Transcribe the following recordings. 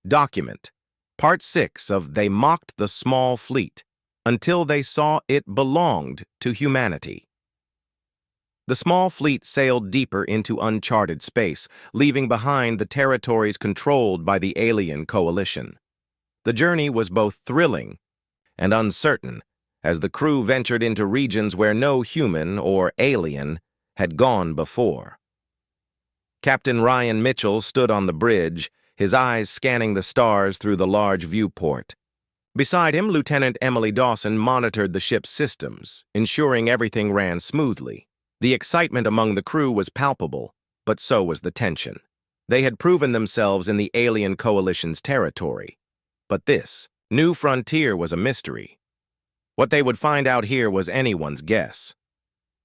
Document. Part 6 of They Mocked the Small Fleet Until They Saw It Belonged to Humanity. The small fleet sailed deeper into uncharted space, leaving behind the territories controlled by the alien coalition. The journey was both thrilling and uncertain, as the crew ventured into regions where no human or alien had gone before. Captain Ryan Mitchell stood on the bridge, his eyes scanning the stars through the large viewport. Beside him, Lieutenant Emily Dawson monitored the ship's systems, ensuring everything ran smoothly. The excitement among the crew was palpable, but so was the tension. They had proven themselves in the alien coalition's territory. But this new frontier was a mystery. What they would find out here was anyone's guess.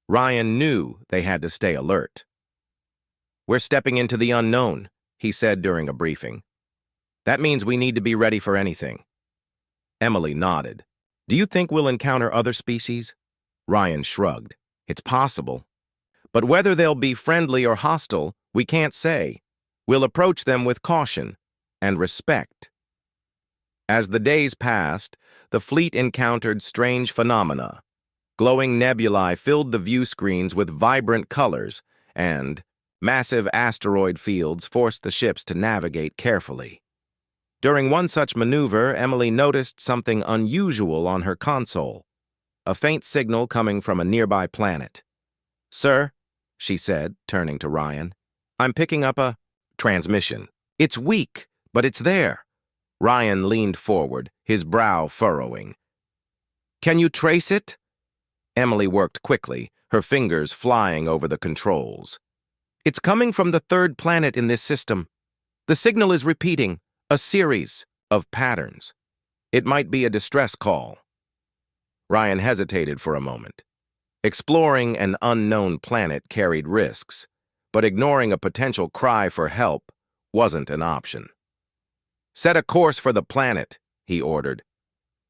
Ryan knew they had to stay alert. "We're stepping into the unknown," he said during a briefing. "That means we need to be ready for anything." Emily nodded. "Do you think we'll encounter other species?" Ryan shrugged. "It's possible. But whether they'll be friendly or hostile, we can't say. We'll approach them with caution and respect." As the days passed, the fleet encountered strange phenomena. Glowing nebulae filled the view screens with vibrant colors, and massive asteroid fields forced the ships to navigate carefully. During one such maneuver, Emily noticed something unusual on her console, a faint signal coming from a nearby planet. "Sir," she said, turning to Ryan, "I'm picking up a transmission. It's weak, but it's there." Ryan leaned forward, his brow furrowing. "Can you trace it?" Emily worked quickly, her fingers flying over the controls. "It's coming from the third planet in this system. The signal is repeating, a series of patterns. It might be a distress call." Ryan hesitated for a moment. Exploring an unknown planet carried risks, but ignoring a potential cry for help wasn't an option. "Set a course for the planet," he ordered.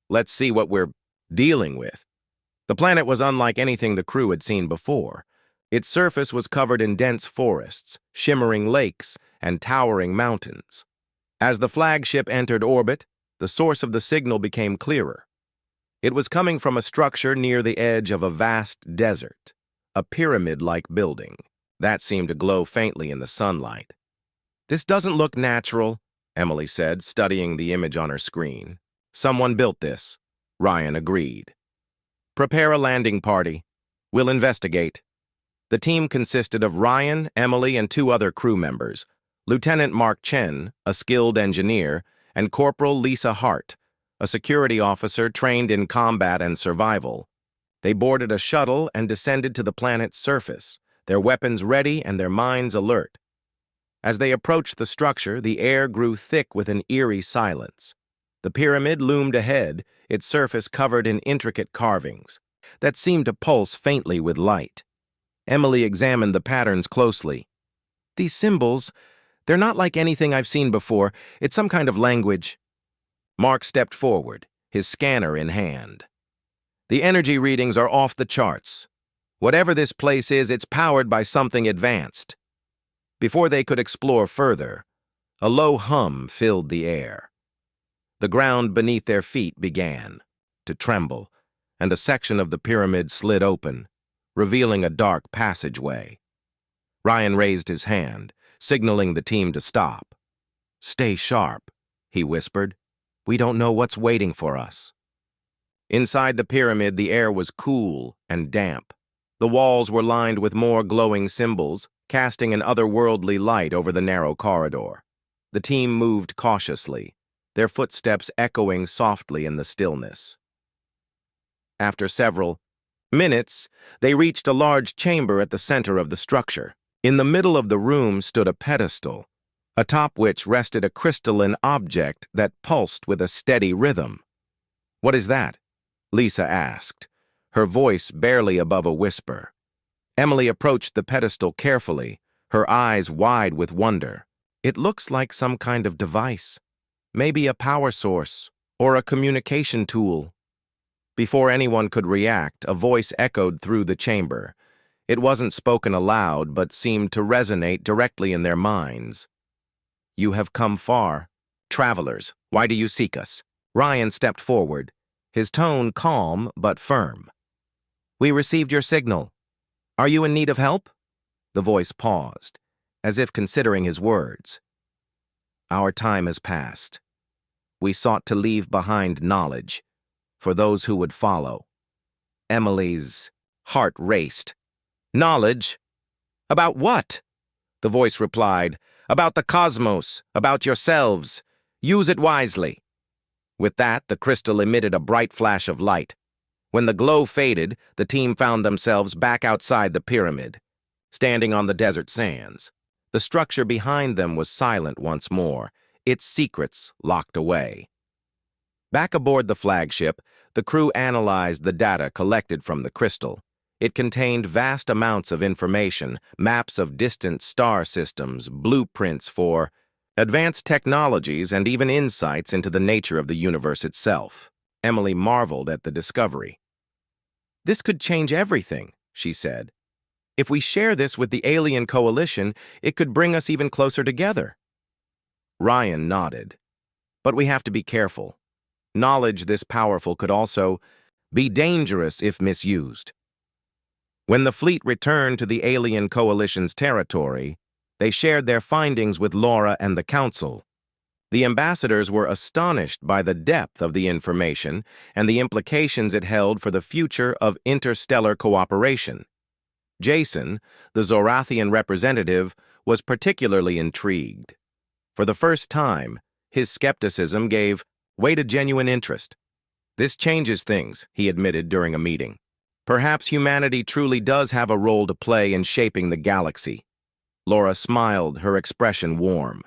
"Let's see what we're dealing with." The planet was unlike anything the crew had seen before. Its surface was covered in dense forests, shimmering lakes, and towering mountains. As the flagship entered orbit, the source of the signal became clearer. It was coming from a structure near the edge of a vast desert, a pyramid-like building that seemed to glow faintly in the sunlight. "This doesn't look natural," Emily said, studying the image on her screen. "Someone built this," Ryan agreed. "Prepare a landing party. We'll investigate." The team consisted of Ryan, Emily, and 2 other crew members, Lieutenant Mark Chen, a skilled engineer, and Corporal Lisa Hart, a security officer trained in combat and survival. They boarded a shuttle and descended to the planet's surface, their weapons ready and their minds alert. As they approached the structure, the air grew thick with an eerie silence. The pyramid loomed ahead, its surface covered in intricate carvings that seemed to pulse faintly with light. Emily examined the patterns closely. "These symbols, they're not like anything I've seen before. It's some kind of language." Mark stepped forward, his scanner in hand. "The energy readings are off the charts. Whatever this place is, it's powered by something advanced." Before they could explore further, a low hum filled the air. The ground beneath their feet began to tremble, and a section of the pyramid slid open, revealing a dark passageway. Ryan raised his hand, signaling the team to stop. "Stay sharp," he whispered. "We don't know what's waiting for us." Inside the pyramid, the air was cool and damp. The walls were lined with more glowing symbols, casting an otherworldly light over the narrow corridor. The team moved cautiously, their footsteps echoing softly in the stillness. After several minutes, they reached a large chamber at the center of the structure. In the middle of the room stood a pedestal, atop which rested a crystalline object that pulsed with a steady rhythm. "What is that?" Lisa asked, her voice barely above a whisper. Emily approached the pedestal carefully, her eyes wide with wonder. "It looks like some kind of device, maybe a power source or a communication tool." Before anyone could react, a voice echoed through the chamber. It wasn't spoken aloud, but seemed to resonate directly in their minds. "You have come far. Travelers, why do you seek us? Ryan stepped forward, his tone calm but firm. We received your signal. Are you in need of help? The voice paused, as if considering his words. Our time has passed. We sought to leave behind knowledge for those who would follow. Emily's heart raced. Knowledge? About what? The voice replied. About the cosmos, about yourselves. Use it wisely. With that, the crystal emitted a bright flash of light. When the glow faded, the team found themselves back outside the pyramid, standing on the desert sands. The structure behind them was silent once more, its secrets locked away. Back aboard the flagship, the crew analyzed the data collected from the crystal. It contained vast amounts of information, maps of distant star systems, blueprints for advanced technologies, and even insights into the nature of the universe itself. Emily marveled at the discovery. This could change everything, she said. If we share this with the alien coalition, it could bring us even closer together. Ryan nodded. But we have to be careful. Knowledge this powerful could also be dangerous if misused. When the fleet returned to the alien coalition's territory, they shared their findings with Laura and the Council. The ambassadors were astonished by the depth of the information and the implications it held for the future of interstellar cooperation. Jason, the Zorathian representative, was particularly intrigued. For the first time, his skepticism gave way to genuine interest. This changes things, he admitted during a meeting. Perhaps humanity truly does have a role to play in shaping the galaxy. Laura smiled, her expression warm.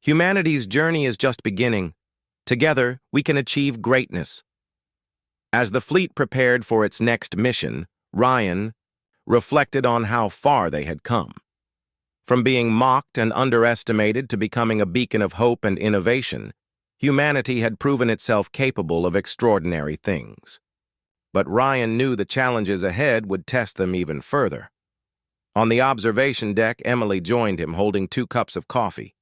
Humanity's journey is just beginning. Together, we can achieve greatness. As the fleet prepared for its next mission, Ryan reflected on how far they had come. From being mocked and underestimated to becoming a beacon of hope and innovation, humanity had proven itself capable of extraordinary things. But Ryan knew the challenges ahead would test them even further. On the observation deck, Emily joined him, holding 2 cups of coffee.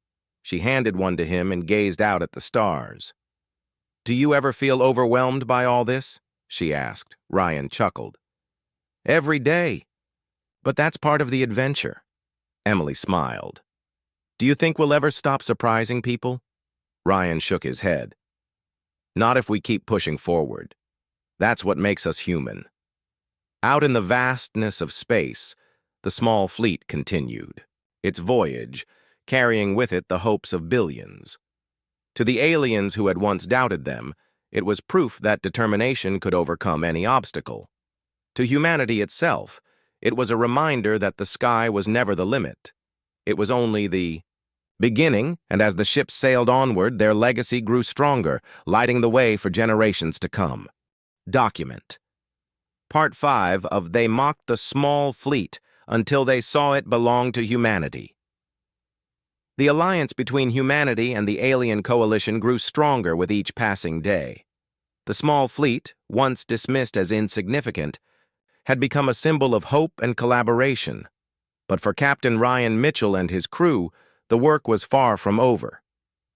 She handed one to him and gazed out at the stars. Do you ever feel overwhelmed by all this? She asked. Ryan chuckled. Every day. But that's part of the adventure. Emily smiled. Do you think we'll ever stop surprising people? Ryan shook his head. Not if we keep pushing forward. That's what makes us human. Out in the vastness of space, the small fleet continued, its voyage, carrying with it the hopes of billions. To the aliens who had once doubted them, it was proof that determination could overcome any obstacle. To humanity itself, it was a reminder that the sky was never the limit. It was only the beginning, and as the ships sailed onward, their legacy grew stronger, lighting the way for generations to come. Document. Part 5 of They Mocked the Small Fleet Until They Saw It Belong to Humanity. The alliance between humanity and the alien coalition grew stronger with each passing day. The small fleet, once dismissed as insignificant, had become a symbol of hope and collaboration. But for Captain Ryan Mitchell and his crew, the work was far from over.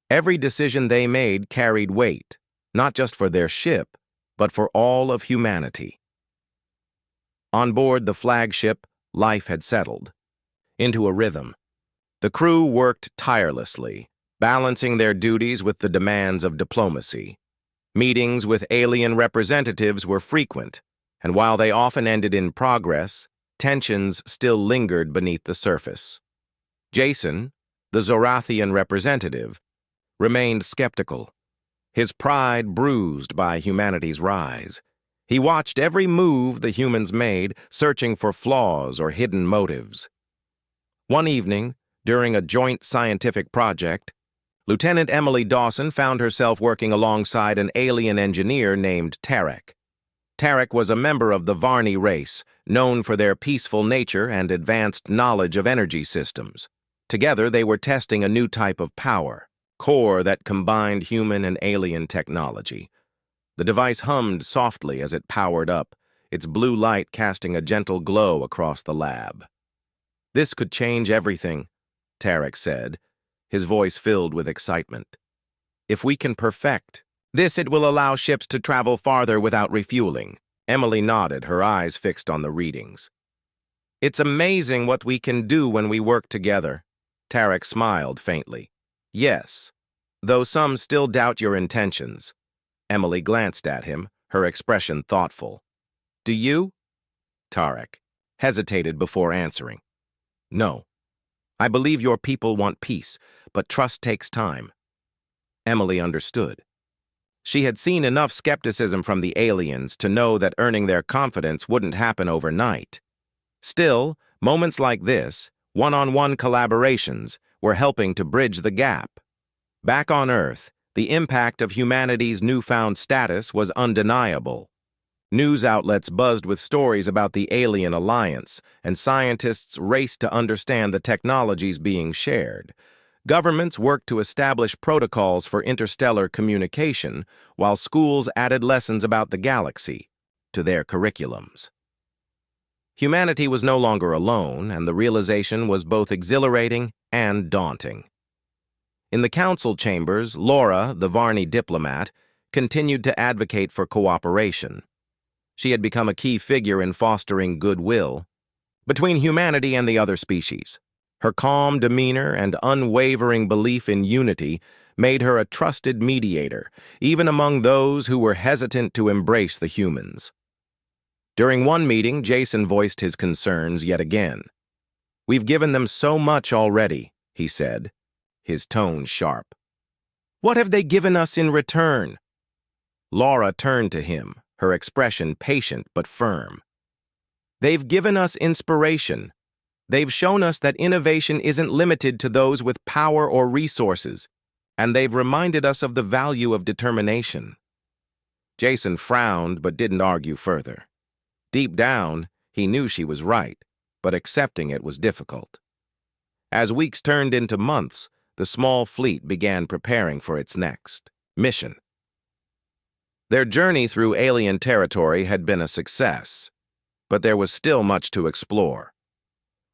Every decision they made carried weight, not just for their ship, but for all of humanity. On board the flagship, life had settled into a rhythm. The crew worked tirelessly, balancing their duties with the demands of diplomacy. Meetings with alien representatives were frequent, and while they often ended in progress, tensions still lingered beneath the surface. Jason, the Zorathian representative, remained skeptical, his pride bruised by humanity's rise. He watched every move the humans made, searching for flaws or hidden motives. One evening, during a joint scientific project, Lieutenant Emily Dawson found herself working alongside an alien engineer named Tarek. Tarek was a member of the Varney race, known for their peaceful nature and advanced knowledge of energy systems. Together, they were testing a new type of power, core that combined human and alien technology. The device hummed softly as it powered up, its blue light casting a gentle glow across the lab. This could change everything, Tarek said, his voice filled with excitement. If we can perfect this, it will allow ships to travel farther without refueling. Emily nodded, her eyes fixed on the readings. It's amazing what we can do when we work together. Tarek smiled faintly. Yes, though some still doubt your intentions. Emily glanced at him, her expression thoughtful. Do you? Tarek hesitated before answering. No. I believe your people want peace, but trust takes time. Emily understood. She had seen enough skepticism from the aliens to know that earning their confidence wouldn't happen overnight. Still, moments like this, one-on-one collaborations, were helping to bridge the gap. Back on Earth, the impact of humanity's newfound status was undeniable. News outlets buzzed with stories about the alien alliance, and scientists raced to understand the technologies being shared. Governments worked to establish protocols for interstellar communication, while schools added lessons about the galaxy to their curriculums. Humanity was no longer alone, and the realization was both exhilarating and daunting. In the council chambers, Laura, the Varney diplomat, continued to advocate for cooperation. She had become a key figure in fostering goodwill between humanity and the other species. Her calm demeanor and unwavering belief in unity made her a trusted mediator, even among those who were hesitant to embrace the humans. During one meeting, Jason voiced his concerns yet again. We've given them so much already, he said, his tone sharp. What have they given us in return? Laura turned to him, her expression patient but firm. They've given us inspiration. They've shown us that innovation isn't limited to those with power or resources, and they've reminded us of the value of determination. Jason frowned but didn't argue further. Deep down, he knew she was right, but accepting it was difficult. As weeks turned into months, the small fleet began preparing for its next mission. Their journey through alien territory had been a success, but there was still much to explore.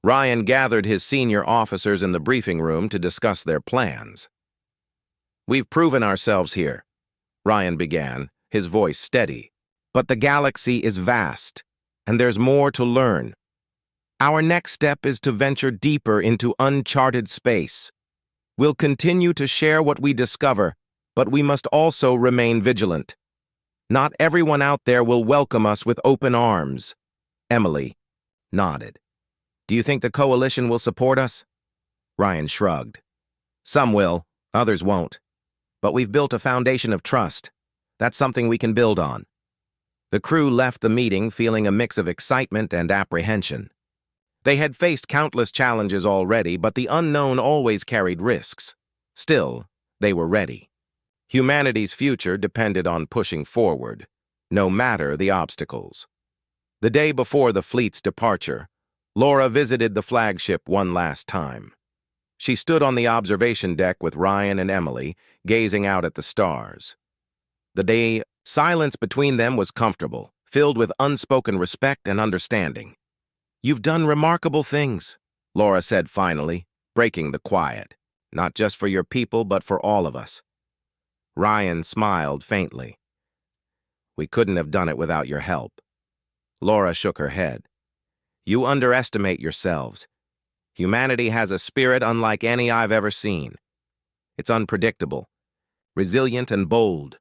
Ryan gathered his senior officers in the briefing room to discuss their plans. We've proven ourselves here, Ryan began, his voice steady. But the galaxy is vast, and there's more to learn. Our next step is to venture deeper into uncharted space. We'll continue to share what we discover, but we must also remain vigilant. Not everyone out there will welcome us with open arms. Emily nodded. Do you think the coalition will support us? Ryan shrugged. Some will, others won't. But we've built a foundation of trust. That's something we can build on. The crew left the meeting feeling a mix of excitement and apprehension. They had faced countless challenges already, but the unknown always carried risks. Still, they were ready. Humanity's future depended on pushing forward, no matter the obstacles. The day before the fleet's departure, Laura visited the flagship one last time. She stood on the observation deck with Ryan and Emily, gazing out at the stars. The silence between them was comfortable, filled with unspoken respect and understanding. You've done remarkable things, Laura said finally, breaking the quiet. Not just for your people, but for all of us. Ryan smiled faintly. We couldn't have done it without your help. Laura shook her head. You underestimate yourselves. Humanity has a spirit unlike any I've ever seen. It's unpredictable, resilient and bold.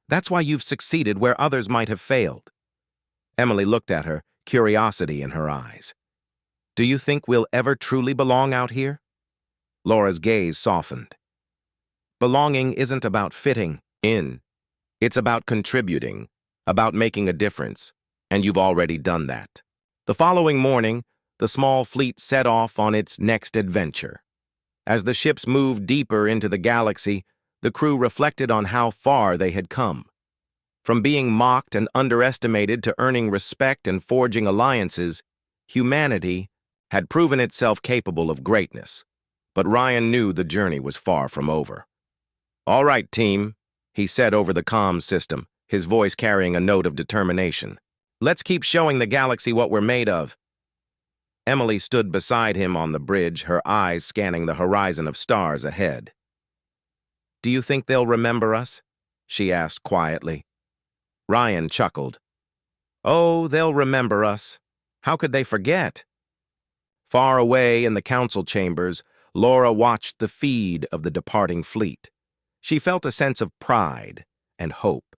That's why you've succeeded where others might have failed. Emily looked at her, curiosity in her eyes. Do you think we'll ever truly belong out here? Laura's gaze softened. Belonging isn't about fitting in. It's about contributing, about making a difference, and you've already done that. The following morning, the small fleet set off on its next adventure. As the ships moved deeper into the galaxy, the crew reflected on how far they had come. From being mocked and underestimated to earning respect and forging alliances, humanity had proven itself capable of greatness. But Ryan knew the journey was far from over. All right, team, he said over the comm system, his voice carrying a note of determination. Let's keep showing the galaxy what we're made of. Emily stood beside him on the bridge, her eyes scanning the horizon of stars ahead. Do you think they'll remember us? She asked quietly. Ryan chuckled. Oh, they'll remember us. How could they forget? Far away in the council chambers, Laura watched the feed of the departing fleet. She felt a sense of pride and hope.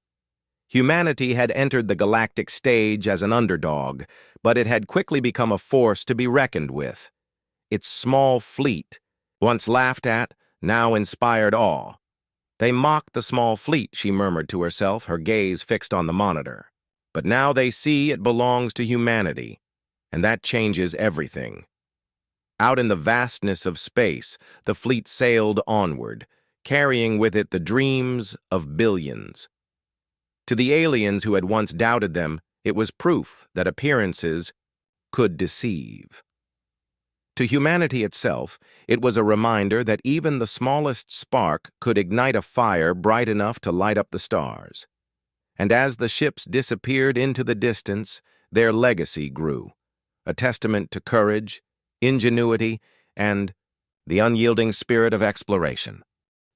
Humanity had entered the galactic stage as an underdog, but it had quickly become a force to be reckoned with. Its small fleet, once laughed at, now inspired awe. They mocked the small fleet, she murmured to herself, her gaze fixed on the monitor. But now they see it belongs to humanity, and that changes everything. Out in the vastness of space, the fleet sailed onward, carrying with it the dreams of billions. To the aliens who had once doubted them, it was proof that appearances could deceive. To humanity itself, it was a reminder that even the smallest spark could ignite a fire bright enough to light up the stars. And as the ships disappeared into the distance, their legacy grew, a testament to courage, ingenuity, and the unyielding spirit of exploration.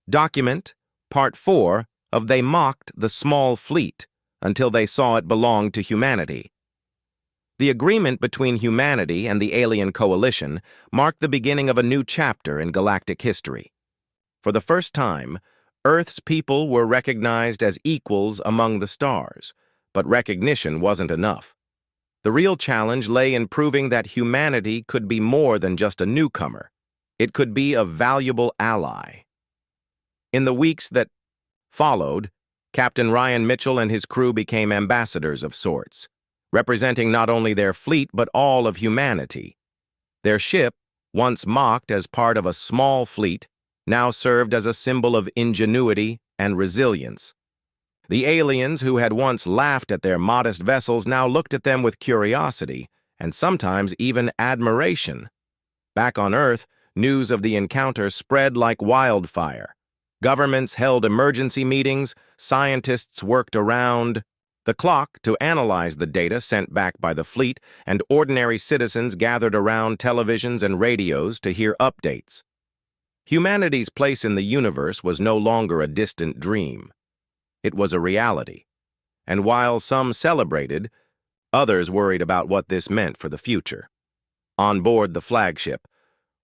Document Part 4 of They Mocked the Small Fleet Until They Saw It Belonged to Humanity. The agreement between humanity and the alien coalition marked the beginning of a new chapter in galactic history. For the first time, Earth's people were recognized as equals among the stars, but recognition wasn't enough. The real challenge lay in proving that humanity could be more than just a newcomer. It could be a valuable ally. In the weeks that followed, Captain Ryan Mitchell and his crew became ambassadors of sorts, representing not only their fleet but all of humanity. Their ship, once mocked as part of a small fleet, now served as a symbol of ingenuity and resilience. The aliens who had once laughed at their modest vessels now looked at them with curiosity and sometimes even admiration. Back on Earth, news of the encounter spread like wildfire. Governments held emergency meetings, scientists worked around the clock to analyze the data sent back by the fleet, and ordinary citizens gathered around televisions and radios to hear updates. Humanity's place in the universe was no longer a distant dream. It was a reality. And while some celebrated, others worried about what this meant for the future. On board the flagship,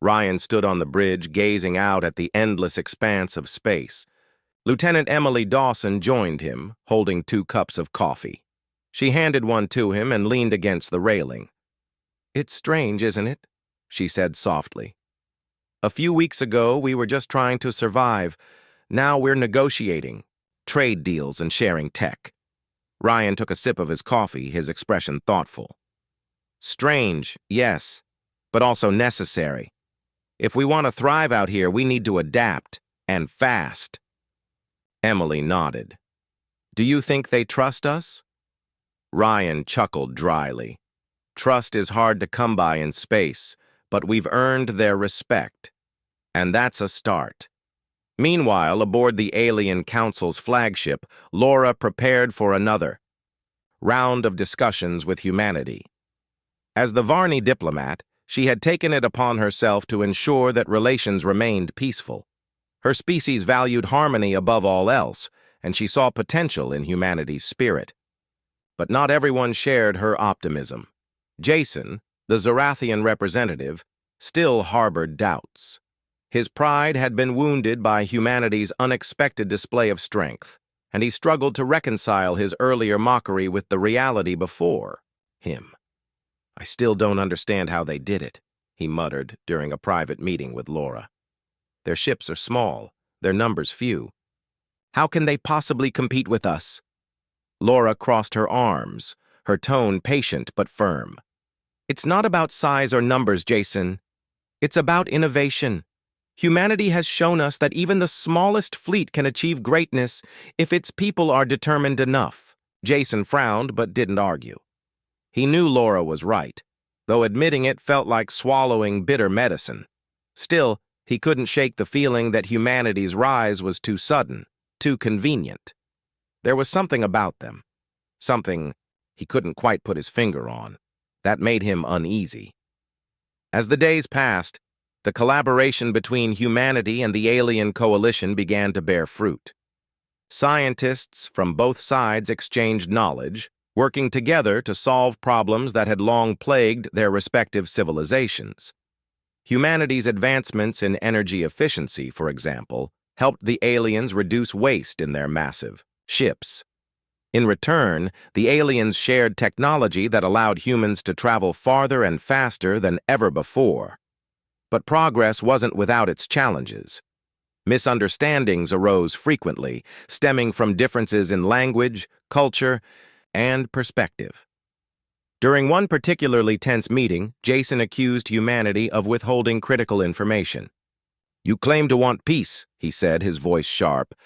Ryan stood on the bridge gazing out at the endless expanse of space. Lieutenant Emily Dawson joined him, holding 2 cups of coffee. She handed one to him and leaned against the railing. "It's strange, isn't it?" she said softly. "A few weeks ago, we were just trying to survive. Now we're negotiating trade deals and sharing tech." Ryan took a sip of his coffee, his expression thoughtful. "Strange, yes, but also necessary. If we want to thrive out here, we need to adapt, and fast." Emily nodded. "Do you think they trust us?" Ryan chuckled dryly. "Trust is hard to come by in space, but we've earned their respect. And that's a start." Meanwhile, aboard the Alien Council's flagship, Laura prepared for another round of discussions with humanity. As the Varney diplomat, she had taken it upon herself to ensure that relations remained peaceful. Her species valued harmony above all else, and she saw potential in humanity's spirit. But not everyone shared her optimism. Jason, the Zorathian representative, still harbored doubts. His pride had been wounded by humanity's unexpected display of strength, and he struggled to reconcile his earlier mockery with the reality before him. "I still don't understand how they did it," he muttered during a private meeting with Laura. "Their ships are small, their numbers few. How can they possibly compete with us?" Laura crossed her arms, her tone patient but firm. "It's not about size or numbers, Jason. It's about innovation. Humanity has shown us that even the smallest fleet can achieve greatness if its people are determined enough." Jason frowned but didn't argue. He knew Laura was right, though admitting it felt like swallowing bitter medicine. Still, he couldn't shake the feeling that humanity's rise was too sudden, too convenient. There was something about them, something he couldn't quite put his finger on, that made him uneasy. As the days passed, the collaboration between humanity and the alien coalition began to bear fruit. Scientists from both sides exchanged knowledge, working together to solve problems that had long plagued their respective civilizations. Humanity's advancements in energy efficiency, for example, helped the aliens reduce waste in their massive ships. In return, the aliens shared technology that allowed humans to travel farther and faster than ever before. But progress wasn't without its challenges. Misunderstandings arose frequently, stemming from differences in language, culture, and perspective. During one particularly tense meeting, Jason accused humanity of withholding critical information. "You claim to want peace," he said, his voice sharp,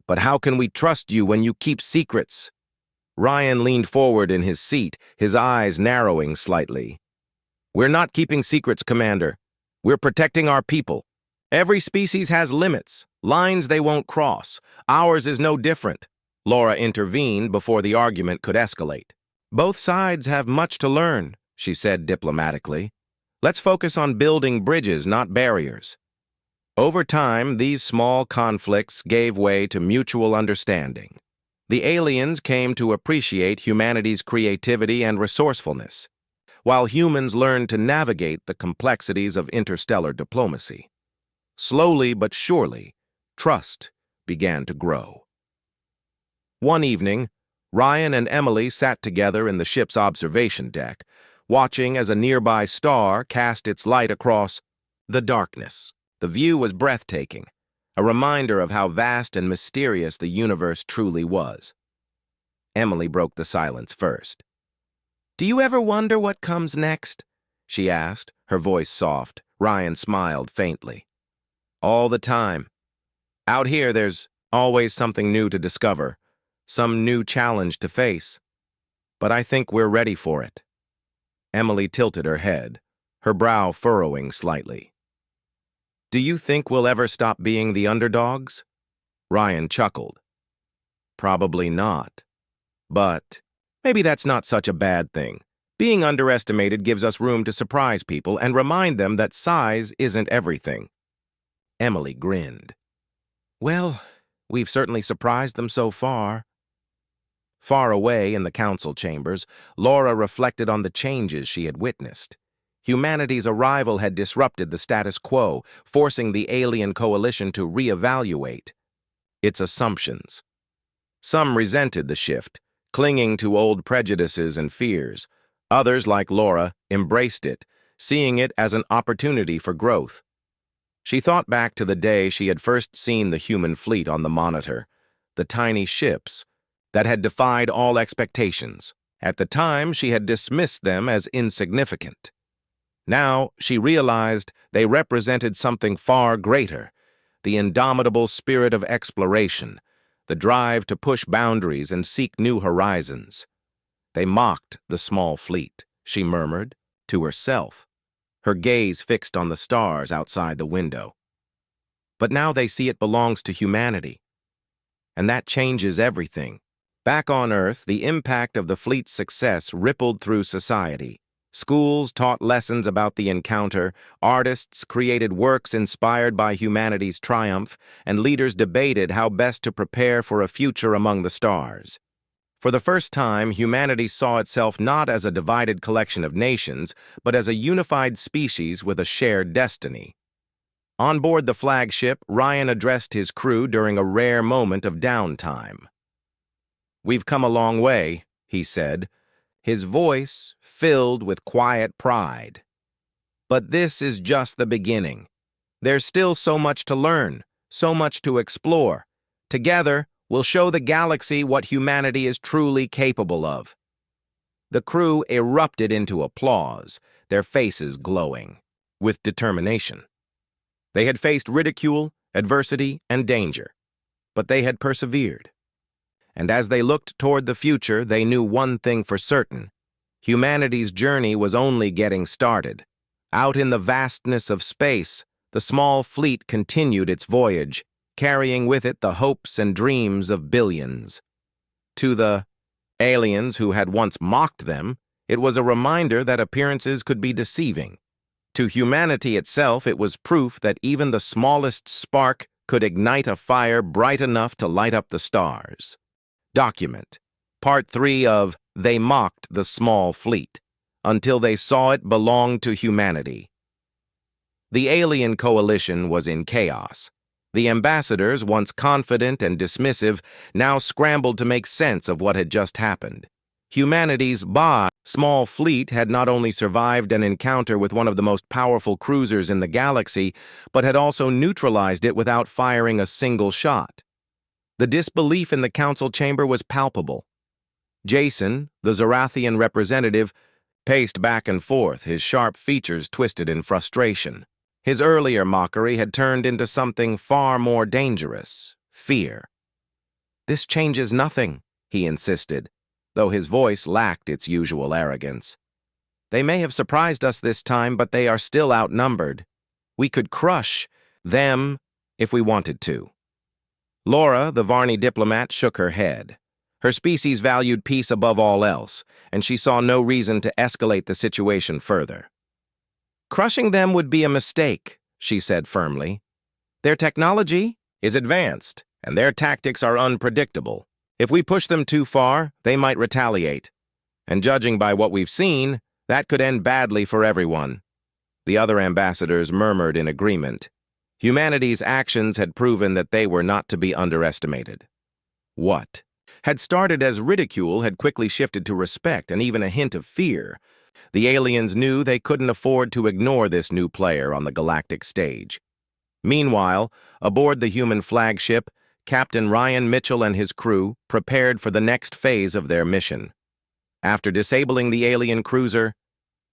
"but how can we trust you when you keep secrets?" Ryan leaned forward in his seat, his eyes narrowing slightly. "We're not keeping secrets, Commander. We're protecting our people. Every species has limits, lines they won't cross. Ours is no different." Laura intervened before the argument could escalate. "Both sides have much to learn," she said diplomatically. "Let's focus on building bridges, not barriers." Over time, these small conflicts gave way to mutual understanding. The aliens came to appreciate humanity's creativity and resourcefulness, while humans learned to navigate the complexities of interstellar diplomacy. Slowly but surely, trust began to grow. One evening, Ryan and Emily sat together in the ship's observation deck, watching as a nearby star cast its light across the darkness. The view was breathtaking, a reminder of how vast and mysterious the universe truly was. Emily broke the silence first. "Do you ever wonder what comes next?" she asked, her voice soft. Ryan smiled faintly. "All the time. Out here, there's always something new to discover, some new challenge to face. But I think we're ready for it." Emily tilted her head, her brow furrowing slightly. "Do you think we'll ever stop being the underdogs?" Ryan chuckled. "Probably not. But maybe that's not such a bad thing. Being underestimated gives us room to surprise people and remind them that size isn't everything." Emily grinned. "Well, we've certainly surprised them so far." Far away in the council chambers, Laura reflected on the changes she had witnessed. Humanity's arrival had disrupted the status quo, forcing the alien coalition to reevaluate its assumptions. Some resented the shift, clinging to old prejudices and fears. Others, like Laura, embraced it, seeing it as an opportunity for growth. She thought back to the day she had first seen the human fleet on the monitor, the tiny ships that had defied all expectations. At the time, she had dismissed them as insignificant. Now, she realized they represented something far greater, the indomitable spirit of exploration, the drive to push boundaries and seek new horizons. "They mocked the small fleet," she murmured to herself, her gaze fixed on the stars outside the window. "But now they see it belongs to humanity. And that changes everything." Back on Earth, the impact of the fleet's success rippled through society. Schools taught lessons about the encounter, artists created works inspired by humanity's triumph, and leaders debated how best to prepare for a future among the stars. For the first time, humanity saw itself not as a divided collection of nations, but as a unified species with a shared destiny. On board the flagship, Ryan addressed his crew during a rare moment of downtime. "We've come a long way," he said, his voice filled with quiet pride. "But this is just the beginning. There's still so much to learn, so much to explore. Together, we'll show the galaxy what humanity is truly capable of." The crew erupted into applause, their faces glowing with determination. They had faced ridicule, adversity, and danger, but they had persevered. And as they looked toward the future, they knew one thing for certain: humanity's journey was only getting started. Out in the vastness of space, the small fleet continued its voyage, carrying with it the hopes and dreams of billions. To the aliens who had once mocked them, it was a reminder that appearances could be deceiving. To humanity itself, it was proof that even the smallest spark could ignite a fire bright enough to light up the stars. Document. Part 3 of They Mocked the Small Fleet, until they saw it belonged to humanity. The alien coalition was in chaos. The ambassadors, once confident and dismissive, now scrambled to make sense of what had just happened. Humanity's small fleet had not only survived an encounter with one of the most powerful cruisers in the galaxy, but had also neutralized it without firing a single shot. The disbelief in the council chamber was palpable. Jason, the Zarathian representative, paced back and forth, his sharp features twisted in frustration. His earlier mockery had turned into something far more dangerous: fear. "This changes nothing," he insisted, though his voice lacked its usual arrogance. "They may have surprised us this time, but they are still outnumbered. We could crush them if we wanted to." Laura, the Varney diplomat, shook her head. Her species valued peace above all else, and she saw no reason to escalate the situation further. "Crushing them would be a mistake," she said firmly. "Their technology is advanced, and their tactics are unpredictable. If we push them too far, they might retaliate. And judging by what we've seen, that could end badly for everyone." The other ambassadors murmured in agreement. Humanity's actions had proven that they were not to be underestimated. What had started as ridicule had quickly shifted to respect and even a hint of fear. The aliens knew they couldn't afford to ignore this new player on the galactic stage. Meanwhile, aboard the human flagship, Captain Ryan Mitchell and his crew prepared for the next phase of their mission. After disabling the alien cruiser,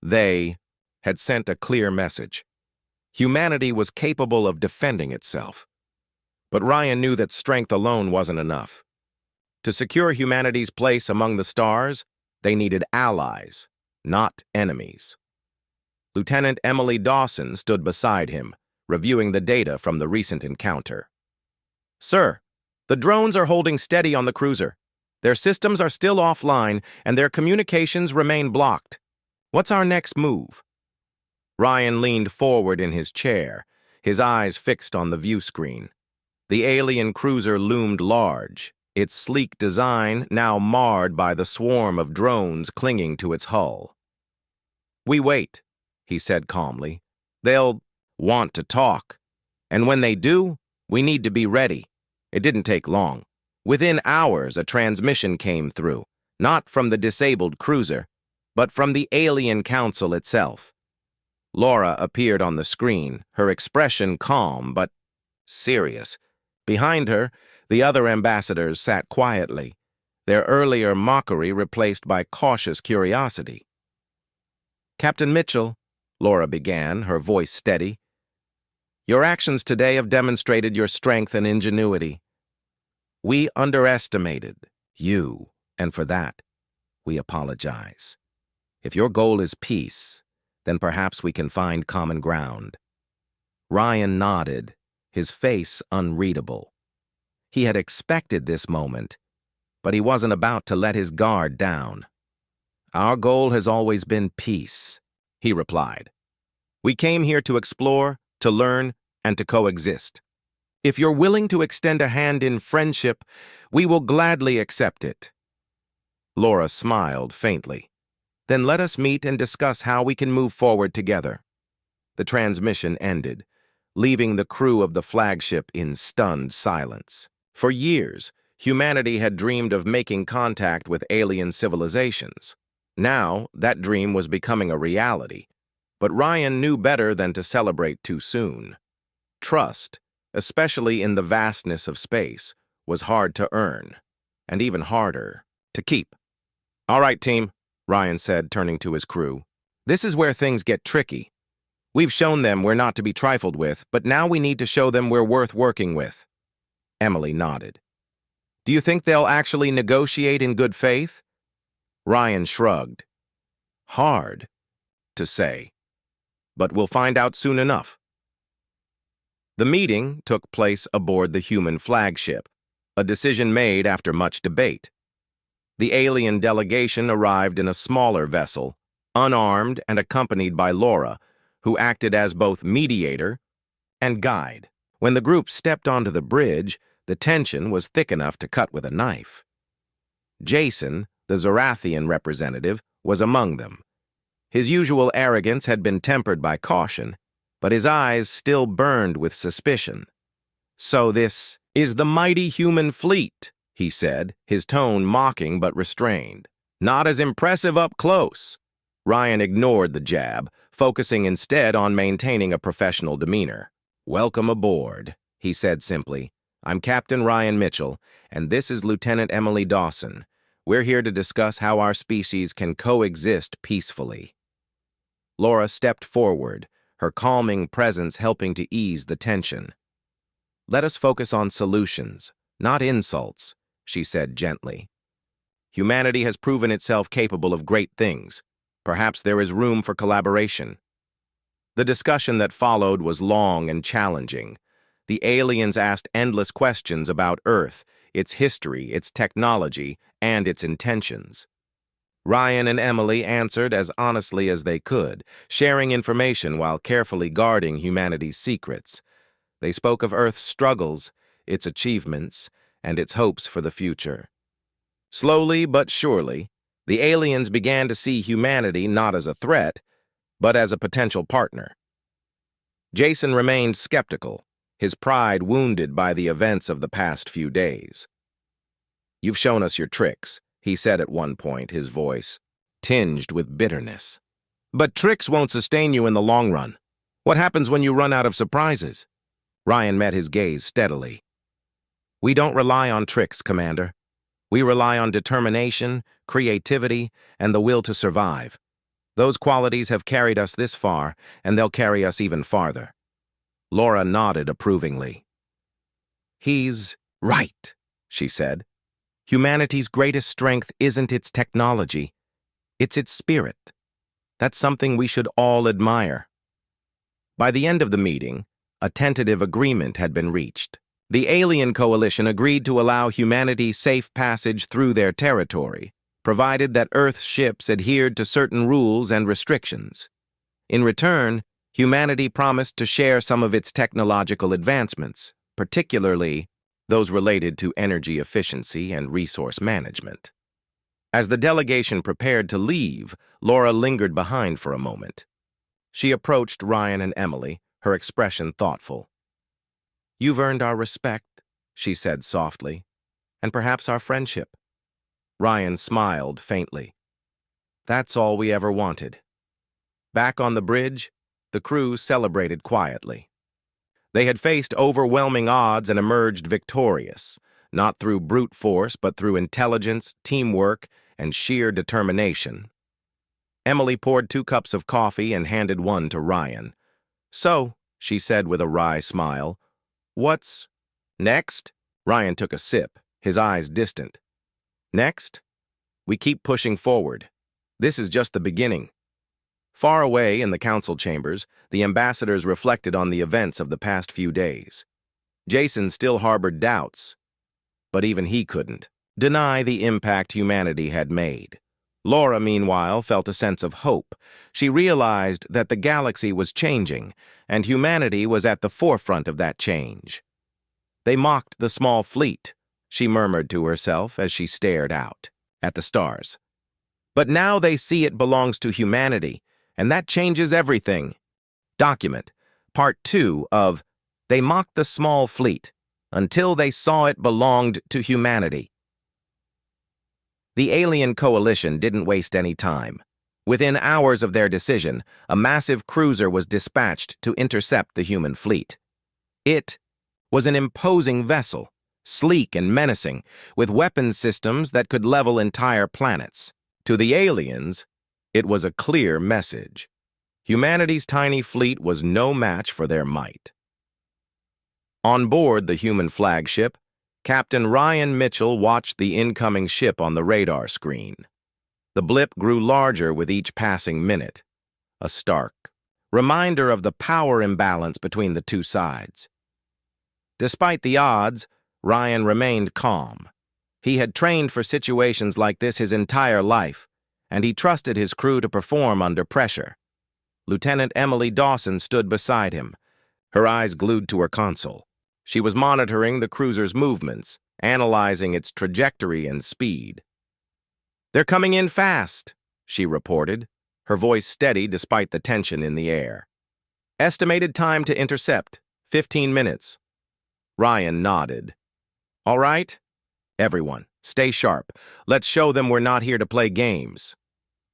they had sent a clear message. Humanity was capable of defending itself. But Ryan knew that strength alone wasn't enough. To secure humanity's place among the stars, they needed allies, not enemies. Lieutenant Emily Dawson stood beside him, reviewing the data from the recent encounter. "Sir, the drones are holding steady on the cruiser. Their systems are still offline, and their communications remain blocked. What's our next move?" Ryan leaned forward in his chair, his eyes fixed on the view screen. The alien cruiser loomed large, its sleek design now marred by the swarm of drones clinging to its hull. "We wait," he said calmly. "They'll want to talk. And when they do, we need to be ready." It didn't take long. Within hours, a transmission came through, not from the disabled cruiser, but from the alien council itself. Laura appeared on the screen, her expression calm but serious. Behind her, the other ambassadors sat quietly, their earlier mockery replaced by cautious curiosity. "Captain Mitchell," Laura began, her voice steady, "your actions today have demonstrated your strength and ingenuity. We underestimated you, and for that, we apologize. If your goal is peace, then perhaps we can find common ground." Ryan nodded, his face unreadable. He had expected this moment, but he wasn't about to let his guard down. "Our goal has always been peace," he replied. "We came here to explore, to learn, and to coexist. If you're willing to extend a hand in friendship, we will gladly accept it." Laura smiled faintly. "Then let us meet and discuss how we can move forward together." The transmission ended, leaving the crew of the flagship in stunned silence. For years, humanity had dreamed of making contact with alien civilizations. Now, that dream was becoming a reality, but Ryan knew better than to celebrate too soon. Trust, especially in the vastness of space, was hard to earn, and even harder to keep. "All right, team," Ryan said, turning to his crew. "This is where things get tricky. We've shown them we're not to be trifled with, but now we need to show them we're worth working with." Emily nodded. "Do you think they'll actually negotiate in good faith?" Ryan shrugged. "Hard to say, but we'll find out soon enough." The meeting took place aboard the human flagship, a decision made after much debate. The alien delegation arrived in a smaller vessel, unarmed and accompanied by Laura, who acted as both mediator and guide. When the group stepped onto the bridge, the tension was thick enough to cut with a knife. Jason, the Zorathian representative, was among them. His usual arrogance had been tempered by caution, but his eyes still burned with suspicion. "So this is the mighty human fleet," he said, his tone mocking but restrained. "Not as impressive up close." Ryan ignored the jab, focusing instead on maintaining a professional demeanor. "Welcome aboard," he said simply. "I'm Captain Ryan Mitchell, and this is Lieutenant Emily Dawson. We're here to discuss how our species can coexist peacefully." Laura stepped forward, her calming presence helping to ease the tension. "Let us focus on solutions, not insults," she said gently. "Humanity has proven itself capable of great things. Perhaps there is room for collaboration." The discussion that followed was long and challenging. The aliens asked endless questions about Earth, its history, its technology, and its intentions. Ryan and Emily answered as honestly as they could, sharing information while carefully guarding humanity's secrets. They spoke of Earth's struggles, its achievements, and its hopes for the future. Slowly but surely, the aliens began to see humanity not as a threat, but as a potential partner. Jason remained skeptical, his pride wounded by the events of the past few days. "You've shown us your tricks," he said at one point, his voice tinged with bitterness. "But tricks won't sustain you in the long run. What happens when you run out of surprises?" Ryan met his gaze steadily. "We don't rely on tricks, Commander. We rely on determination, creativity, and the will to survive. Those qualities have carried us this far, and they'll carry us even farther." Laura nodded approvingly. "He's right," she said. "Humanity's greatest strength isn't its technology, it's its spirit. That's something we should all admire." By the end of the meeting, a tentative agreement had been reached. The alien coalition agreed to allow humanity safe passage through their territory, provided that Earth's ships adhered to certain rules and restrictions. In return, humanity promised to share some of its technological advancements, particularly those related to energy efficiency and resource management. As the delegation prepared to leave, Laura lingered behind for a moment. She approached Ryan and Emily, her expression thoughtful. "You've earned our respect," she said softly, "and perhaps our friendship." Ryan smiled faintly. "That's all we ever wanted." Back on the bridge, the crew celebrated quietly. They had faced overwhelming odds and emerged victorious, not through brute force, but through intelligence, teamwork, and sheer determination. Emily poured 2 cups of coffee and handed one to Ryan. "So," she said with a wry smile, "what's next?" Ryan took a sip, his eyes distant. "Next? We keep pushing forward. This is just the beginning." Far away in the council chambers, the ambassadors reflected on the events of the past few days. Jason still harbored doubts, but even he couldn't deny the impact humanity had made. Laura, meanwhile, felt a sense of hope. She realized that the galaxy was changing, and humanity was at the forefront of that change. "They mocked the small fleet," she murmured to herself as she stared out at the stars. "But now they see it belongs to humanity, and that changes everything." Document, Part 2 of They Mocked the Small Fleet Until They Saw It Belonged to Humanity. The alien coalition didn't waste any time. Within hours of their decision, a massive cruiser was dispatched to intercept the human fleet. It was an imposing vessel, sleek and menacing, with weapons systems that could level entire planets. To the aliens, it was a clear message. Humanity's tiny fleet was no match for their might. On board the human flagship, Captain Ryan Mitchell watched the incoming ship on the radar screen. The blip grew larger with each passing minute, a stark reminder of the power imbalance between the two sides. Despite the odds, Ryan remained calm. He had trained for situations like this his entire life, and he trusted his crew to perform under pressure. Lieutenant Emily Dawson stood beside him, her eyes glued to her console. She was monitoring the cruiser's movements, analyzing its trajectory and speed. "They're coming in fast," she reported, her voice steady despite the tension in the air. "Estimated time to intercept, 15 minutes. Ryan nodded. "All right? Everyone, stay sharp. Let's show them we're not here to play games."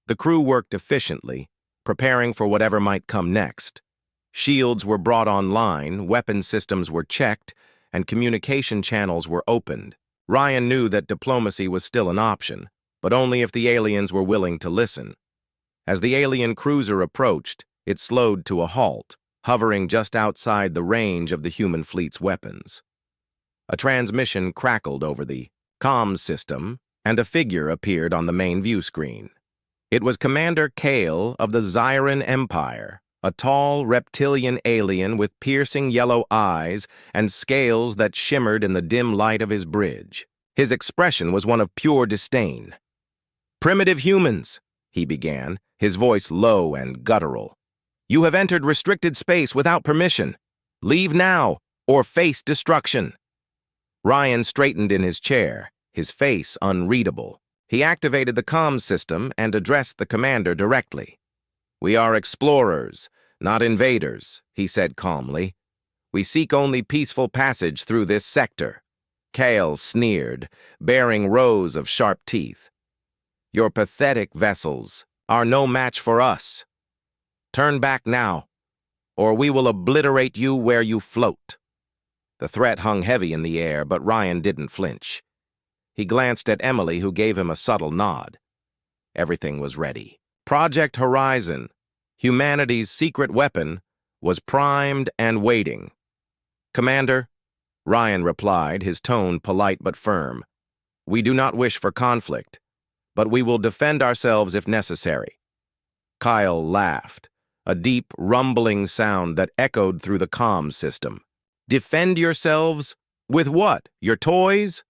The crew worked efficiently, preparing for whatever might come next. Shields were brought online, weapon systems were checked, and communication channels were opened. Ryan knew that diplomacy was still an option, but only if the aliens were willing to listen. As the alien cruiser approached, it slowed to a halt, hovering just outside the range of the human fleet's weapons. A transmission crackled over the comms system, and a figure appeared on the main view screen. It was Commander Kale of the Zyran Empire, a tall reptilian alien with piercing yellow eyes and scales that shimmered in the dim light of his bridge. His expression was one of pure disdain. "Primitive humans," he began, his voice low and guttural. "You have entered restricted space without permission. Leave now, or face destruction." Ryan straightened in his chair, his face unreadable. He activated the comms system and addressed the commander directly. "We are explorers, not invaders," he said calmly. "We seek only peaceful passage through this sector." Kale sneered, baring rows of sharp teeth. "Your pathetic vessels are no match for us. Turn back now, or we will obliterate you where you float." The threat hung heavy in the air, but Ryan didn't flinch. He glanced at Emily, who gave him a subtle nod. Everything was ready. Project Horizon, humanity's secret weapon, was primed and waiting. "Commander," Ryan replied, his tone polite but firm, "we do not wish for conflict, but we will defend ourselves if necessary." Kyle laughed, a deep, rumbling sound that echoed through the comms system. "Defend yourselves? With what? Your toys?"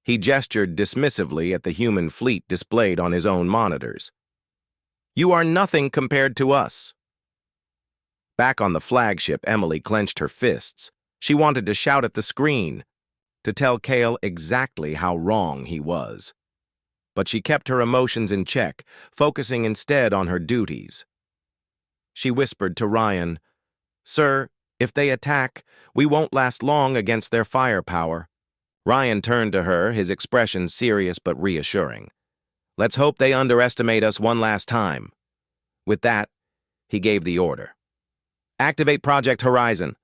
He gestured dismissively at the human fleet displayed on his own monitors. "You are nothing compared to us." Back on the flagship, Emily clenched her fists. She wanted to shout at the screen, to tell Kale exactly how wrong he was. But she kept her emotions in check, focusing instead on her duties. She whispered to Ryan, "Sir, if they attack, we won't last long against their firepower." Ryan turned to her, his expression serious but reassuring. "Let's hope they underestimate us one last time." With that, he gave the order. "Activate Project Horizon."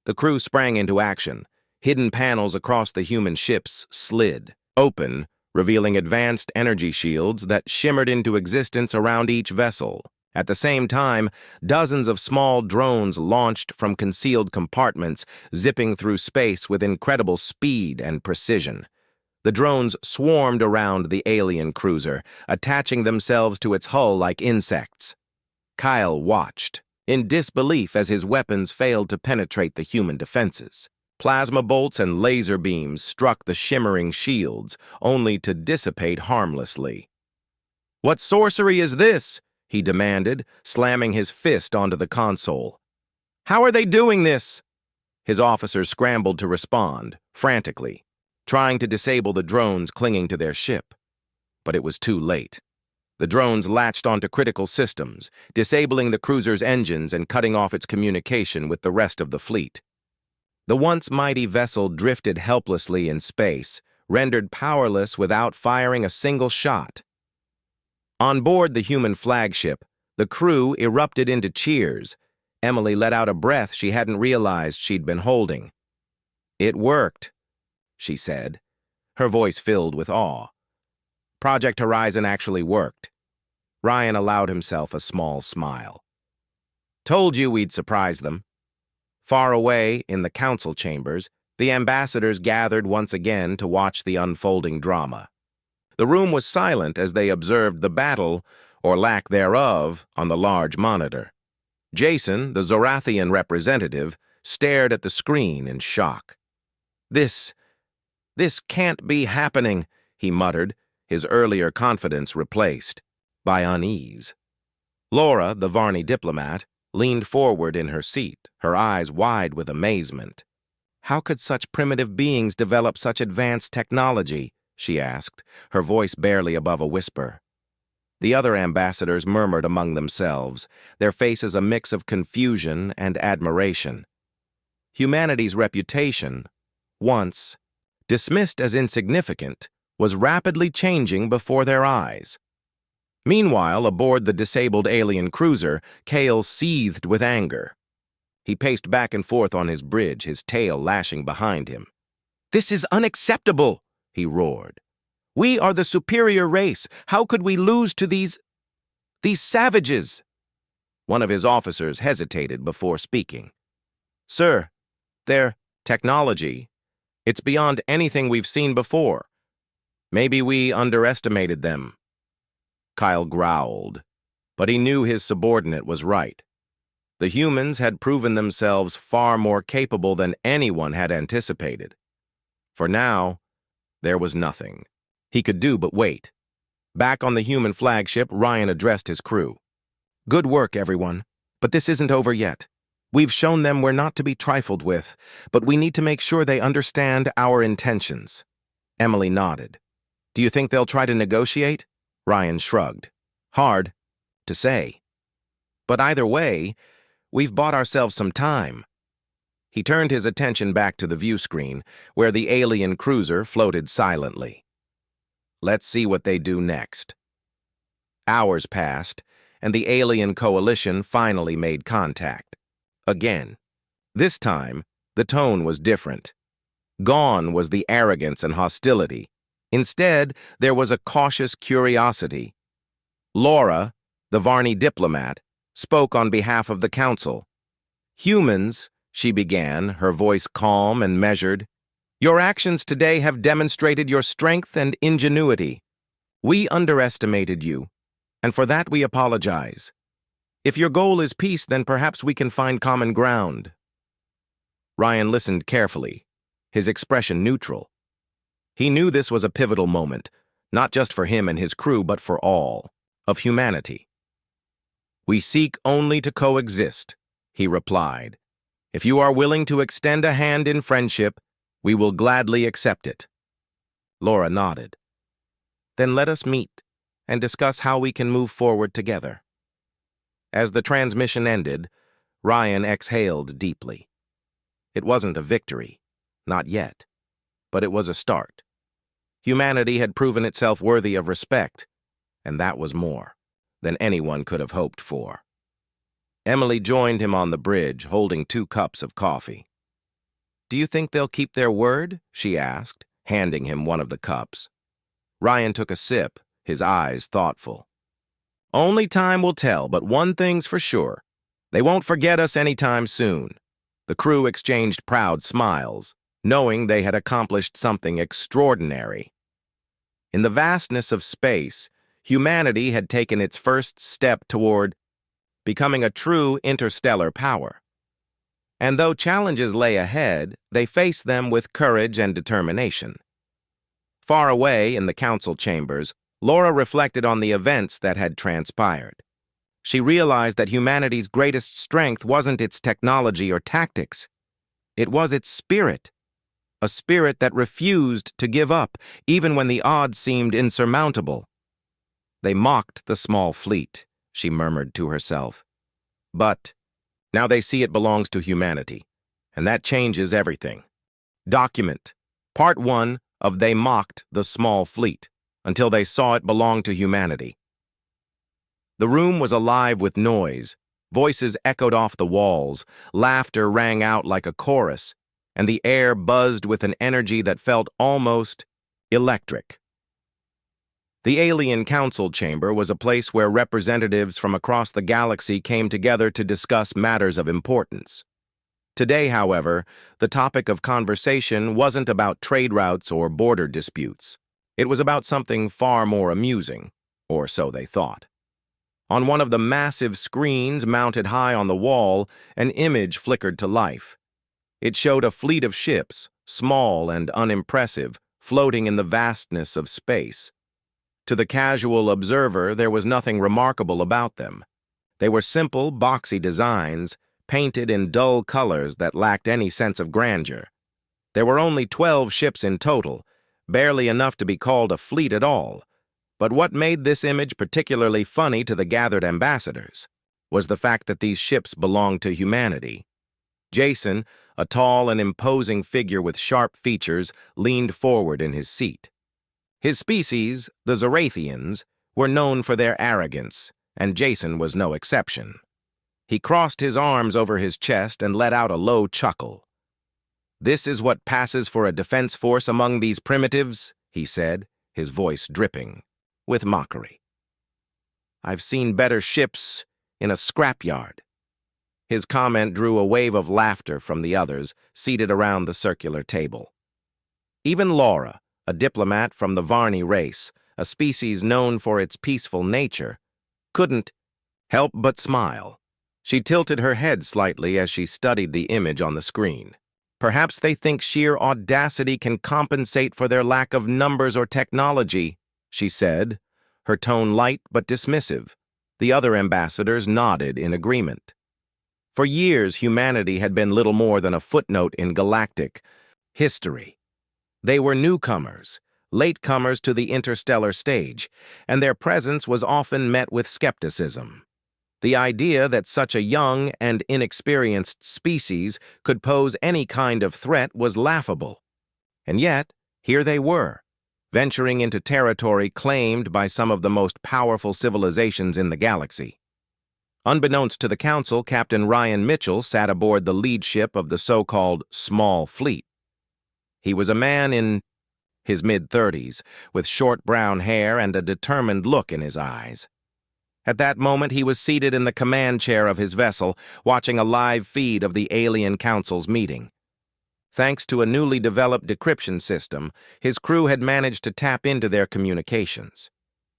The crew sprang into action. Hidden panels across the human ships slid open, revealing advanced energy shields that shimmered into existence around each vessel. At the same time, dozens of small drones launched from concealed compartments, zipping through space with incredible speed and precision. The drones swarmed around the alien cruiser, attaching themselves to its hull like insects. Kyle watched, in disbelief as his weapons failed to penetrate the human defenses. Plasma bolts and laser beams struck the shimmering shields, only to dissipate harmlessly. "What sorcery is this?" he demanded, slamming his fist onto the console. "How are they doing this?" His officers scrambled to respond, frantically, trying to disable the drones clinging to their ship. But it was too late. The drones latched onto critical systems, disabling the cruiser's engines and cutting off its communication with the rest of the fleet. The once mighty vessel drifted helplessly in space, rendered powerless without firing a single shot. On board the human flagship, the crew erupted into cheers. Emily let out a breath she hadn't realized she'd been holding. "It worked," she said, her voice filled with awe. Project Horizon actually worked. Ryan allowed himself a small smile. "Told you we'd surprise them." Far away, in the council chambers, the ambassadors gathered once again to watch the unfolding drama. The room was silent as they observed the battle, or lack thereof, on the large monitor. Jason, the Zorathian representative, stared at the screen in shock. This can't be happening," he muttered, his earlier confidence replaced by unease. Laura, the Varney diplomat, leaned forward in her seat, her eyes wide with amazement. How could such primitive beings develop such advanced technology? She asked, her voice barely above a whisper. The other ambassadors murmured among themselves, their faces a mix of confusion and admiration. Humanity's reputation, once dismissed as insignificant, was rapidly changing before their eyes. Meanwhile, aboard the disabled alien cruiser, Kale seethed with anger. He paced back and forth on his bridge, his tail lashing behind him. "This is unacceptable," he roared. "We are the superior race. How could we lose to these savages?" One of his officers hesitated before speaking. "Sir, their technology, it's beyond anything we've seen before. Maybe we underestimated them." Kyle growled, but he knew his subordinate was right. The humans had proven themselves far more capable than anyone had anticipated. For now, there was nothing he could do but wait. Back on the human flagship, Ryan addressed his crew. "Good work, everyone, but this isn't over yet. We've shown them we're not to be trifled with, but we need to make sure they understand our intentions." Emily nodded. "Do you think they'll try to negotiate?" Ryan shrugged. "Hard to say. But either way, we've bought ourselves some time." He turned his attention back to the view screen, where the alien cruiser floated silently. Let's see what they do next. Hours passed, and the alien coalition finally made contact. Again. This time, the tone was different. Gone was the arrogance and hostility. Instead, there was a cautious curiosity. Laura, the Varney diplomat, spoke on behalf of the council. "Humans," she began, her voice calm and measured, "your actions today have demonstrated your strength and ingenuity. We underestimated you, and for that we apologize. If your goal is peace, then perhaps we can find common ground." Ryan listened carefully, his expression neutral. He knew this was a pivotal moment, not just for him and his crew, but for all of humanity. "We seek only to coexist," he replied. "If you are willing to extend a hand in friendship, we will gladly accept it." Laura nodded. "Then let us meet and discuss how we can move forward together." As the transmission ended, Ryan exhaled deeply. It wasn't a victory, not yet, but it was a start. Humanity had proven itself worthy of respect, and that was more than anyone could have hoped for. Emily joined him on the bridge, holding 2 cups of coffee. "Do you think they'll keep their word?" she asked, handing him one of the cups. Ryan took a sip, his eyes thoughtful. "Only time will tell, but one thing's for sure. They won't forget us anytime soon." The crew exchanged proud smiles, knowing they had accomplished something extraordinary. In the vastness of space, humanity had taken its first step toward becoming a true interstellar power. And though challenges lay ahead, they faced them with courage and determination. Far away in the council chambers, Laura reflected on the events that had transpired. She realized that humanity's greatest strength wasn't its technology or tactics. It was its spirit, a spirit that refused to give up, even when the odds seemed insurmountable. "They mocked the small fleet," she murmured to herself. "But now they see it belongs to humanity, and that changes everything." Document Part 1 of They Mocked the Small Fleet, until they saw it belonged to humanity. The room was alive with noise. Voices echoed off the walls, laughter rang out like a chorus, and the air buzzed with an energy that felt almost electric. The Alien Council Chamber was a place where representatives from across the galaxy came together to discuss matters of importance. Today, however, the topic of conversation wasn't about trade routes or border disputes. It was about something far more amusing, or so they thought. On one of the massive screens mounted high on the wall, an image flickered to life. It showed a fleet of ships, small and unimpressive, floating in the vastness of space. To the casual observer, there was nothing remarkable about them. They were simple, boxy designs, painted in dull colors that lacked any sense of grandeur. There were only 12 ships in total, barely enough to be called a fleet at all. But what made this image particularly funny to the gathered ambassadors was the fact that these ships belonged to humanity. Jason, a tall and imposing figure with sharp features, leaned forward in his seat. His species, the Zorathians, were known for their arrogance, and Jason was no exception. He crossed his arms over his chest and let out a low chuckle. "This is what passes for a defense force among these primitives," he said, his voice dripping with mockery. "I've seen better ships in a scrapyard." His comment drew a wave of laughter from the others seated around the circular table. Even Laura, a diplomat from the Varney race, a species known for its peaceful nature, couldn't help but smile. She tilted her head slightly as she studied the image on the screen. "Perhaps they think sheer audacity can compensate for their lack of numbers or technology," she said, her tone light but dismissive. The other ambassadors nodded in agreement. For years, humanity had been little more than a footnote in galactic history. They were newcomers, latecomers to the interstellar stage, and their presence was often met with skepticism. The idea that such a young and inexperienced species could pose any kind of threat was laughable. And yet, here they were, venturing into territory claimed by some of the most powerful civilizations in the galaxy. Unbeknownst to the Council, Captain Ryan Mitchell sat aboard the lead ship of the so-called small fleet. He was a man in his mid-30s, with short brown hair and a determined look in his eyes. At that moment, he was seated in the command chair of his vessel, watching a live feed of the Alien Council's meeting. Thanks to a newly developed decryption system, his crew had managed to tap into their communications.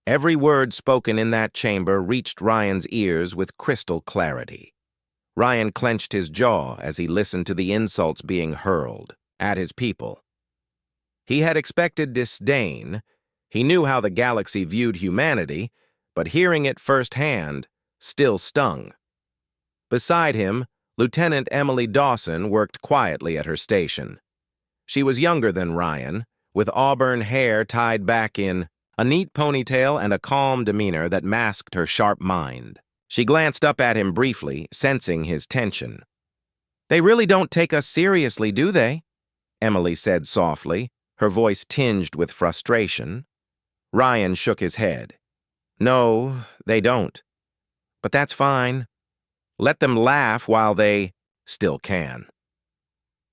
Every word spoken in that chamber reached Ryan's ears with crystal clarity. Ryan clenched his jaw as he listened to the insults being hurled at his people. He had expected disdain. He knew how the galaxy viewed humanity, but hearing it firsthand still stung. Beside him, Lieutenant Emily Dawson worked quietly at her station. She was younger than Ryan, with auburn hair tied back in a neat ponytail and a calm demeanor that masked her sharp mind. She glanced up at him briefly, sensing his tension. "They really don't take us seriously, do they?" Emily said softly, her voice tinged with frustration. Ryan shook his head. "No, they don't. But that's fine. Let them laugh while they still can."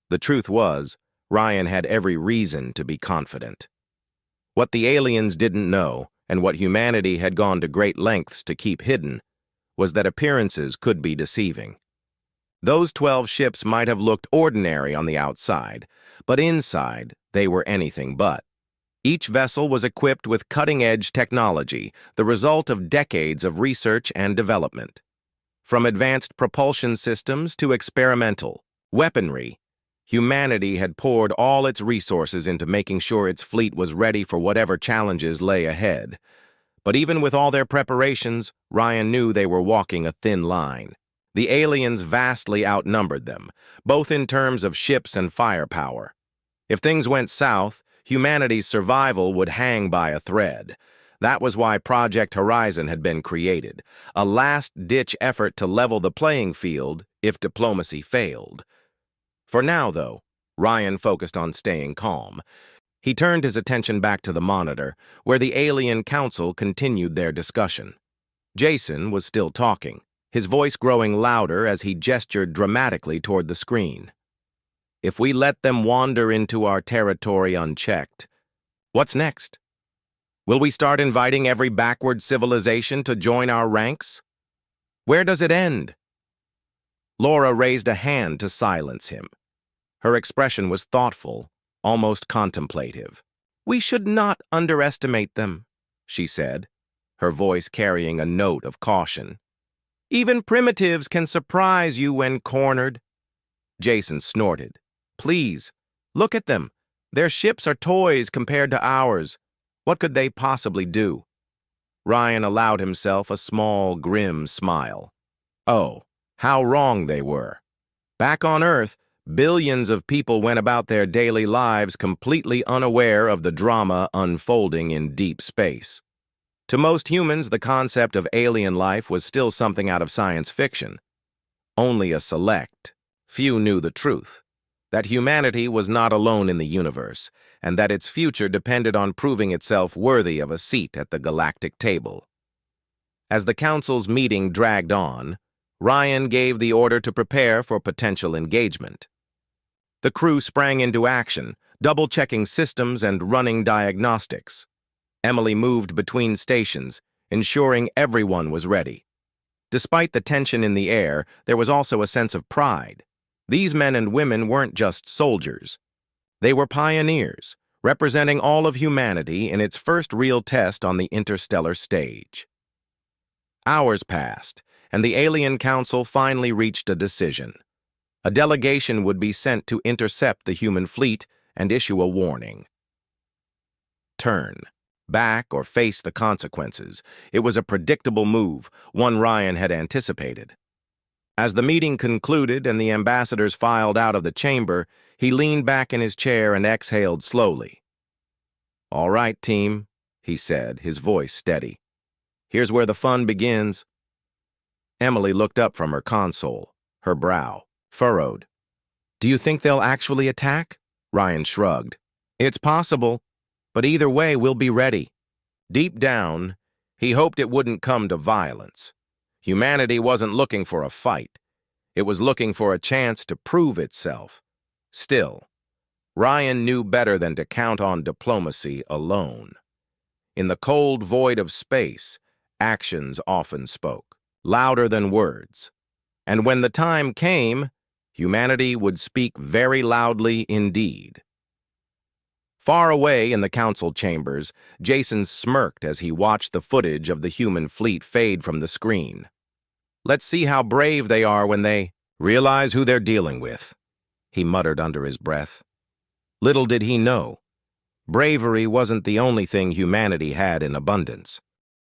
The truth was, Ryan had every reason to be confident. What the aliens didn't know, and what humanity had gone to great lengths to keep hidden, was that appearances could be deceiving. Those 12 ships might have looked ordinary on the outside, but inside they were anything but. Each vessel was equipped with cutting-edge technology, the result of decades of research and development. From advanced propulsion systems to experimental weaponry, humanity had poured all its resources into making sure its fleet was ready for whatever challenges lay ahead. But even with all their preparations, Ryan knew they were walking a thin line. The aliens vastly outnumbered them, both in terms of ships and firepower. If things went south, humanity's survival would hang by a thread. That was why Project Horizon had been created, a last-ditch effort to level the playing field if diplomacy failed. For now, though, Ryan focused on staying calm. He turned his attention back to the monitor, where the Alien Council continued their discussion. Jason was still talking, his voice growing louder as he gestured dramatically toward the screen. "If we let them wander into our territory unchecked, what's next? Will we start inviting every backward civilization to join our ranks? Where does it end?" Laura raised a hand to silence him. Her expression was thoughtful, almost contemplative. "We should not underestimate them," she said, her voice carrying a note of caution. "Even primitives can surprise you when cornered." Jason snorted. "Please, look at them. Their ships are toys compared to ours. What could they possibly do?" Ryan allowed himself a small, grim smile. Oh, how wrong they were. Back on Earth, billions of people went about their daily lives completely unaware of the drama unfolding in deep space. To most humans, the concept of alien life was still something out of science fiction. Only a select few knew the truth, that humanity was not alone in the universe, and that its future depended on proving itself worthy of a seat at the galactic table. As the Council's meeting dragged on, Ryan gave the order to prepare for potential engagement. The crew sprang into action, double-checking systems and running diagnostics. Emily moved between stations, ensuring everyone was ready. Despite the tension in the air, there was also a sense of pride. These men and women weren't just soldiers. They were pioneers, representing all of humanity in its first real test on the interstellar stage. Hours passed, and the Alien Council finally reached a decision. A delegation would be sent to intercept the human fleet and issue a warning. Turn back or face the consequences. It was a predictable move, one Ryan had anticipated. As the meeting concluded and the ambassadors filed out of the chamber, he leaned back in his chair and exhaled slowly. "All right, team," he said, his voice steady. "Here's where the fun begins." Emily looked up from her console, her brow furrowed. "Do you think they'll actually attack?" Ryan shrugged. "It's possible, but either way, we'll be ready." Deep down, he hoped it wouldn't come to violence. Humanity wasn't looking for a fight. It was looking for a chance to prove itself. Still, Ryan knew better than to count on diplomacy alone. In the cold void of space, actions often spoke, louder than words. And when the time came, humanity would speak very loudly indeed. Far away in the council chambers, Jason smirked as he watched the footage of the human fleet fade from the screen. "Let's see how brave they are when they realize who they're dealing with," he muttered under his breath. Little did he know, bravery wasn't the only thing humanity had in abundance.